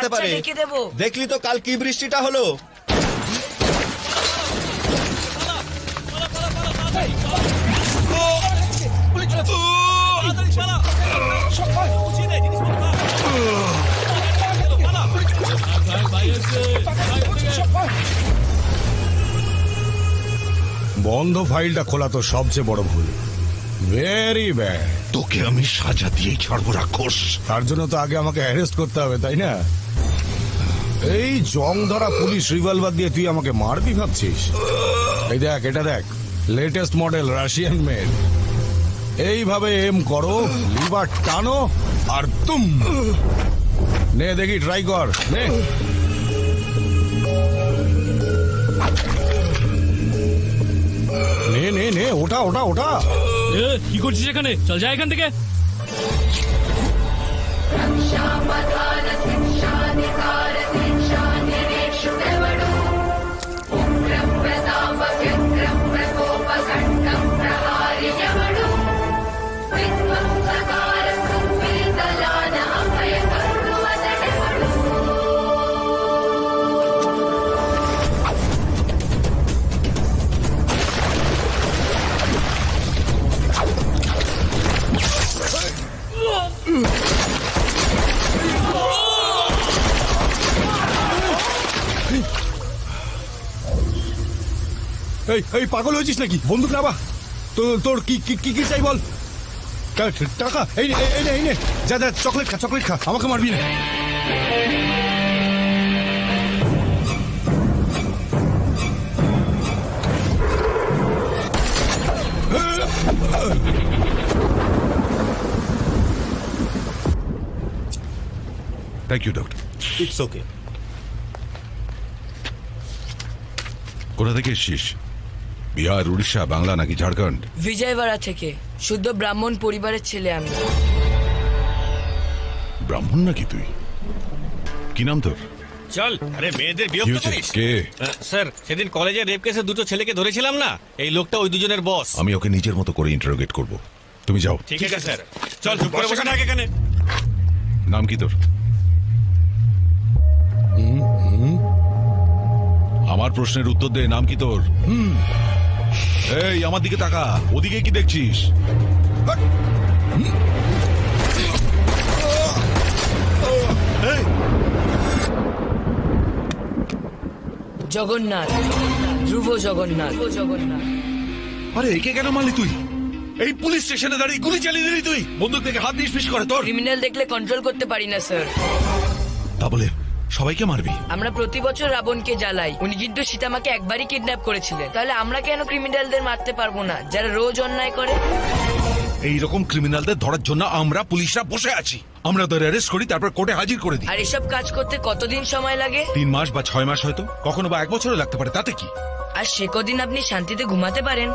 আসতে আচ্ছা, পারে। ডেকে দেবো। দেখলি তো কাল কি বৃষ্টিটা হলো। বন্ধ ফাইলটা খোলা তো সবচেয়ে বড় ভুল। Very bad. তোকে আমি সাজা দিয়েই ছাড়বো রাক্ষস। তার জন্য তো আগে আমাকে অ্যারেস্ট করতে হবে, তাই না? এই জং ধরা পুলিশ রিভলভার দিয়ে তুই আমাকে মারবি ভাবছিস? এই দেখ, এটা দেখ, লেটেস্ট মডেল রাশিয়ান মেড। এইভাবে এম করো, লিভার টানো আর তুম। নে দেখি, ট্রাই কর, নে। নে নে নে, ওটা ওটা ওটা। কি করছিস এখানে? চল যা এখান থেকে। এই পাগল হয়েছিস নাকি? বন্দুক নাবা। তোর কি কি কি চাই বল? টাকা? এই নে, এই নে, এই নে, যা যা, চকলেট খা, চকলেট খা, আমাকে মারবি না। Thank you doctor. It's okay. কোথা থেকে এসছিস? বিহার, উড়িষ্যা, বাংলা নাকি ঝাড়খণ্ড? বিজয়বাড়া থেকে। শুদ্ধ ব্রাহ্মণ পরিবারের ছেলে আমি। ব্রাহ্মণ নাকি তুই? কি নাম তোর? চল। আরে মেয়েদের কি বিরক্ত হয়েছে? করিস। কে? স্যার, সেদিন কলেজে রেপ কেসে দুটো ছেলেকে ধরেছিলাম না, এই লোকটা ওই দুজনের বস। আমি ওকে নিজের মতো করে ইন্টারোগেট করব। তুমি যাও। ঠিক আছে স্যার, চল চুপ করে বসে থাক এখানে। নাম কি তোর? আমার প্রশ্নের উত্তর দে, নাম কি তোর? এই আমার দিকে তাকা, ওদিকে কি দেখছিস? জগন্নাথ, ধ্রুব জগন্নাথ। জগন্নাথ। আরে একে কেন মারলি তুই? এই পুলিশ স্টেশনে দাঁড়িয়ে গুলি চালিয়ে দিলি তুই? বন্দুক থেকে হাত নিষ্পিস করে তোর? ক্রিমিনাল দেখলে কন্ট্রোল করতে পারি না স্যার। তা বলে সবাইকে মারবি? আমরা প্রতি বছর রাবণকে জ্বালাই। উনি কিন্তু সীতামাকে একবারই কিডন্যাপ করেছিলেন। তাহলে আমরা কেন ক্রিমিনালদের মারতে পারবো না, যারা রোজ অন্যায় করে? এইরকম ক্রিমিনালদের ধরার জন্য আমরা পুলিশরা বসে আছি। আমরা ওদের অ্যারেস্ট করি, তারপর কোর্টে হাজির করে দিই। আর এসব কাজ করতে কতদিন সময় লাগে? 3 মাস বা 6 মাস, হয়তো কখনো বা 1 বছরও লাগতে পারে, তাতে কি? আর সে কদিন আপনি শান্তিতে ঘুমাতে পারেন?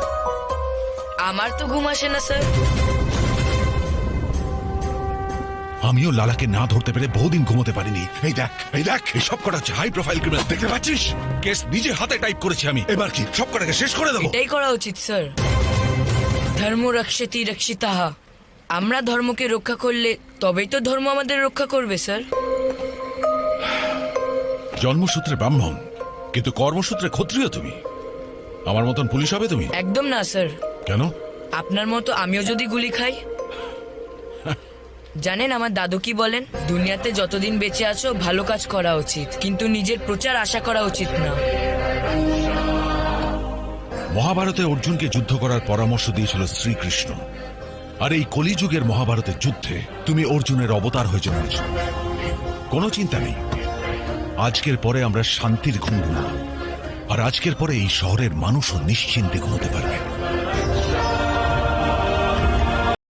আমার তো ঘুম আসে না স্যার। আমিও লালাকে না ধরতে পেরে বহুদিন ঘুমোতে পারিনি। এই দেখ, এই দেখ, এই সব কটা হচ্ছে হাই প্রোফাইল ক্রিমিনাল, দেখতে পাচ্ছিস? কেস নিজে হাতে টাইপ করেছি আমি। এবার কি সব কটাকে শেষ করে দেবো? এটাই করা উচিত স্যার। ধর্ম রক্ষতি রক্ষিতাহা। আমরা ধর্মকে রক্ষা করলে তবেই তো ধর্ম আমাদের রক্ষা করবে স্যার। জন্মসূত্রে ব্রাহ্মণ, কিন্তু কর্মসূত্রে ক্ষত্রিয় তুমি। আমার মতন পুলিশ হবে তুমি? একদম না স্যার। কেন? আপনার মতো আমিও যদি গুলি খাই। জানেন আমার দাদু কি বলেন? দুনিয়াতে যতদিন বেঁচে আছো ভালো কাজ করা উচিত, কিন্তু নিজের প্রচার আশা করা উচিত না। মহাভারতে অর্জুনকে যুদ্ধ করার পরামর্শ দিয়েছিল শ্রীকৃষ্ণ। আর এই কলিযুগের মহাভারতের যুদ্ধে তুমি অর্জুনের অবতার হয়ে জন্মেছ। কোনো চিন্তা নেই, আজকের পরে আমরা শান্তির ঘুম ঘুমাবো। আর আজকের পরে এই শহরের মানুষও নিশ্চিন্তে ঘুমোতে পারবে।